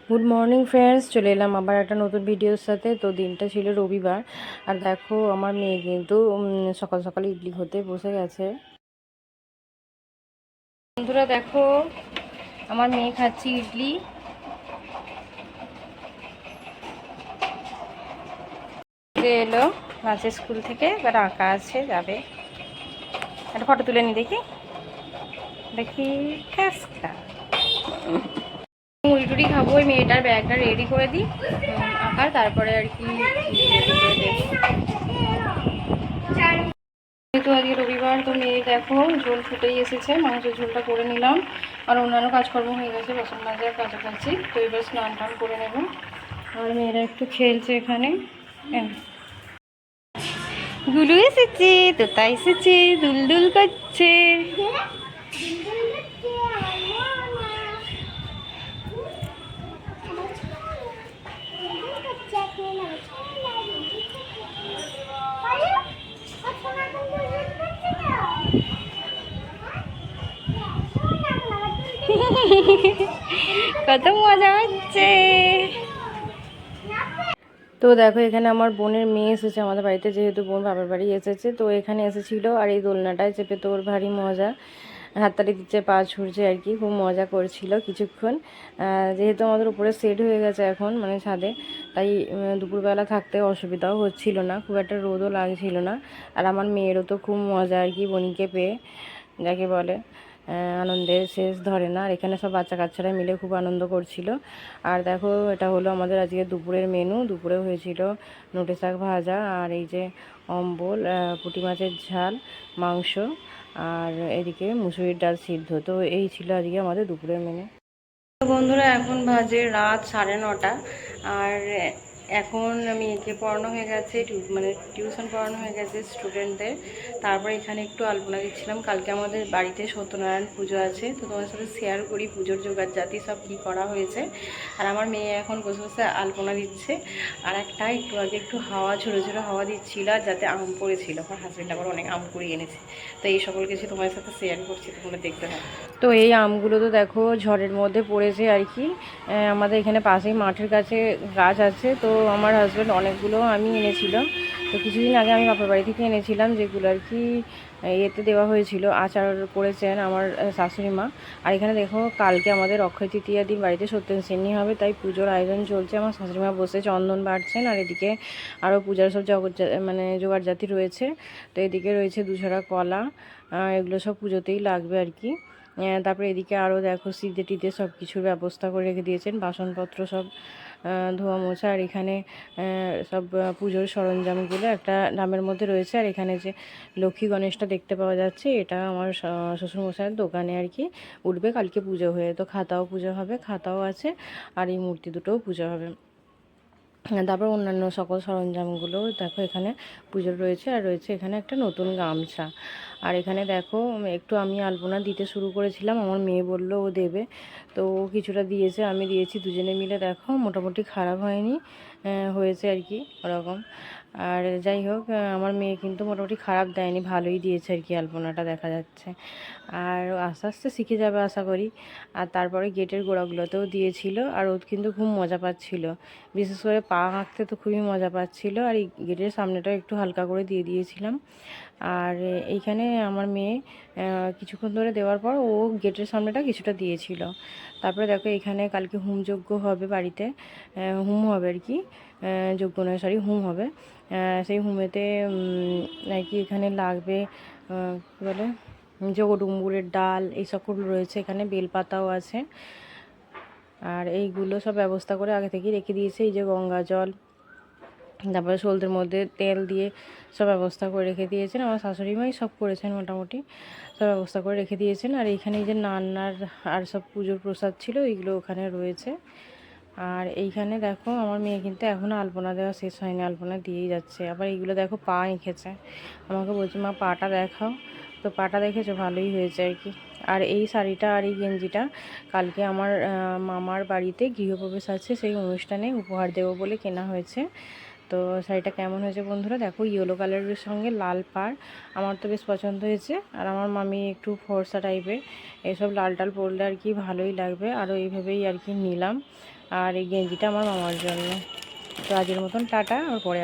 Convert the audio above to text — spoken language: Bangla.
গুড মর্নিং ফ্রেন্ডস, চলে এলাম আবার একটা নতুন ভিডিওর সাথে। তো দিনটা ছিল রবিবার, আর দেখো আমার মেয়ে কিন্তু সকাল সকাল ইডলি হতে বসে গেছে। বন্ধুরা দেখো, আমার মেয়ে খাচ্ছি ইডলি। এলো নাচের স্কুল থেকে, এবার আঁকা আছে, যাবে। একটা ফটো তুলে নি, দেখি দেখি খ্যাসকা। মুড়ি টুড়ি খাবো, ওই মেয়েটার ব্যাগটা রেডি করে দিই আঁকার, তারপরে আর কি রেডি করে দেবো। যেহেতু আজকে রবিবার, তো মেয়ে দেখো ঝোল ফুটেই এসেছে, মাংসের ঝোলটা করে নিলাম। আর অন্যান্য কাজকর্ম হয়ে গেছে, বাসন মাজার কাছাকাছি। তো এবার স্নান টান করে নেব। আর মেয়েরা একটু খেলছে এখানে। গুলু এসেছে, তোতা এসেছে, দুলদুল করছে। কত মজা হচ্ছে। তো দেখো, এখানে আমার বোনের মেয়ে এসেছে আমাদের বাড়িতে, যেহেতু বোন বাবার বাড়ি এসেছে। তো এখানে এসেছিলো, আর এই দোলনাটায় চেপে তোর ভারী মজা, হাততালি দিচ্ছে, পা ছুড়ছে আর কি, খুব মজা করছিল কিছুক্ষণ। যেহেতু আমাদের উপরে সেট হয়ে গেছে এখন, মানে ছাদে, তাই দুপুরবেলা থাকতে অসুবিধাও হচ্ছিল না, খুব একটা রোদও লাগছিল না। আর আমার মেয়েরও তো খুব মজা আর কি, বনিকে পেয়ে, যাকে বলে আনন্দের শেষ ধরে না। আর এখানে সব বাচ্চা কাচ্চারা মিলে খুব আনন্দ করছিল। আর দেখো, এটা হলো আমাদের আজকে দুপুরের মেনু। দুপুরে হয়েছিল নোটে শাক ভাজা, আর এই যে অম্বল, পুঁটি মাছের ঝাল, মাংস, আর এদিকে মুসুরির ডাল সিদ্ধ। তো এই ছিল আজকে আমাদের দুপুরের মেনু। বন্ধুরা, এখন বাজে রাত 9:30, আর এখন মেয়েকে পড়ানো হয়ে গেছে, মানে টিউশন পড়ানো হয়ে গেছে স্টুডেন্টদের। তারপরে এখানে একটু আলপনা দিচ্ছিলাম। কালকে আমাদের বাড়িতে সত্যনারায়ণ পুজো আছে, তো তোমার সাথে শেয়ার করি পুজোর জোগাড় জাতি সব কী করা হয়েছে। আর আমার মেয়ে এখন বসে বসে আলপনা দিচ্ছে। আর একটু আগে একটু হাওয়া, ছোটো ছোটো হাওয়া দিচ্ছিল, আর যাতে আম পড়েছিল, আমার হাজব্যান্ড আবার অনেক আম কুড়িয়ে এনেছে। তো এই সকল কিছু তোমার সাথে শেয়ার করছি, তোমরা দেখতে থাকো। তো এই আমগুলো তো দেখো ঝড়ের মধ্যে পড়েছে আর কি। আমাদের এখানে পাশেই মাঠের কাছে গাছ আছে, তো আমার হাজব্যান্ড অনেকগুলো আমি এনেছিল। তো কিছুদিন আগে আমি বাপের বাড়ি থেকে এনেছিলাম, যেগুলো আর কি এতে দেওয়া হয়েছিল, আচার করেছেন আমার শাশুড়ি মা। আর এখানে দেখো, কালকে আমাদের অক্ষয় তৃতীয়া দিন বাড়িতে সত্যনারায়ণ হবে, তাই পুজোর আয়োজন চলছে। আমার শাশুড়ি মা বসে চন্দন বাড়ছেন, আর এদিকে আরও পূজার সব মানে জোগাড় জাতি রয়েছে। তো এদিকে রয়েছে দুছড়া কলা, এগুলো সব পুজোতেই লাগবে আর কি। তারপরে এদিকে আরও দেখো সিদে টিদে সব কিছুর ব্যবস্থা করে রেখে দিয়েছেন, বাসনপত্র সব ধোয়া মোছা। আর এখানে সব পুজোর সরঞ্জামগুলো একটা ড্রামের মধ্যে রয়েছে। আর এখানে যে লক্ষ্মী গণেশটা দেখতে পাওয়া যাচ্ছে, এটা আমার শ্বশুরমশাইয়ের দোকানে আর কি উঠবে কালকে পুজো হয়ে। তো খাতাও পুজো হবে, খাতাও আছে, আর এই মূর্তি দুটোও পুজো হবে। তারপর অন্যান্য সকল সরঞ্জামগুলো দেখো এখানে পুজোর রয়েছে। আর রয়েছে এখানে একটা নতুন গামছা। আর এখানে দেখো, একটু আমি আলপনা দিতে শুরু করেছিলাম, আমার মেয়ে বলল ও দেবে, তো ও কিছুটা দিয়েছে, আমি দিয়েছি, দুজনে মিলে দেখো মোটামুটি খারাপ হয়নি, হয়েছে আর কি ওরকম। আর যাই হোক, আমার মেয়ে কিন্তু মোটামুটি খারাপ দেয়নি, ভালোই দিয়েছে আর কি আলপনাটা, দেখা যাচ্ছে। আর আস্তে আস্তে শিখে যাবে আশা করি। আর তারপরে গেটের গোড়াগুলোতেও দিয়েছিল, আর ও কিন্তু খুব মজা পাচ্ছিল, বিশেষ করে পা আঁকতে তো খুবই মজা পাচ্ছিল। আর এই গেটের সামনেটাও একটু হালকা করে দিয়ে দিয়েছিলাম। আর এইখানে আমার মেয়ে কিছুক্ষণ ধরে দেওয়ার পর ও গেটের সামনেটা কিছুটা দিয়েছিল। তারপরে দেখো, এখানে কালকে হোমযজ্ঞ হবে বাড়িতে, হোম হবে আর কি, যজ্ঞ নয় সরি, হোম হবে। সেই হোমেতে আর কি এখানে লাগবে কী বলে, জগডুম্বুরের ডাল, এই সকল রয়েছে এখানে, বেলপাতাও আছে। আর এইগুলো সব ব্যবস্থা করে আগে থেকেই রেখে দিয়েছে। এই যে গঙ্গা জল, তারপরে সলতের মধ্যে তেল দিয়ে সব ব্যবস্থা করে রেখে দিয়েছেন, আমার শাশুড়ি মাই সব করেছেন মোটামুটি, সব ব্যবস্থা করে রেখে দিয়েছেন। আর এইখানে এই যে নান্নার আর সব পুজোর প্রসাদ ছিল, এইগুলো ওখানে রয়েছে। আর এইখানে দেখো, আমার মেয়ে কিন্তু এখনও আলপনা দেওয়া শেষ হয়নি, আলপনা দিয়েই যাচ্ছে। আবার এইগুলো দেখো পা এঁকেছে, আমাকে বলছে মা পাটা দেখাও। তো পাটা দেখেছো, ভালোই হয়েছে আর কি। আর এই শাড়িটা আর এই গেঞ্জিটা কালকে আমার মামার বাড়িতে গৃহপ্রবেশ আছে, সেই অনুষ্ঠানে উপহার দেবো বলে কেনা হয়েছে। তো শাড়িটা কেমন হয়েছে বন্ধুরা দেখো, ইয়েলো কালারের সঙ্গে লাল পাড়, আমার তো বেশ পছন্দ হয়েছে। আর আমার মামি একটু ফর্সা টাইপের, এসব লাল টাল পরলে আর কি ভালোই লাগবে, আরও এইভাবেই আর কি নিলাম। আর এই গেঞ্জিটা আমার মামার জন্য। তো আজকের মতন টাটা, আর পরে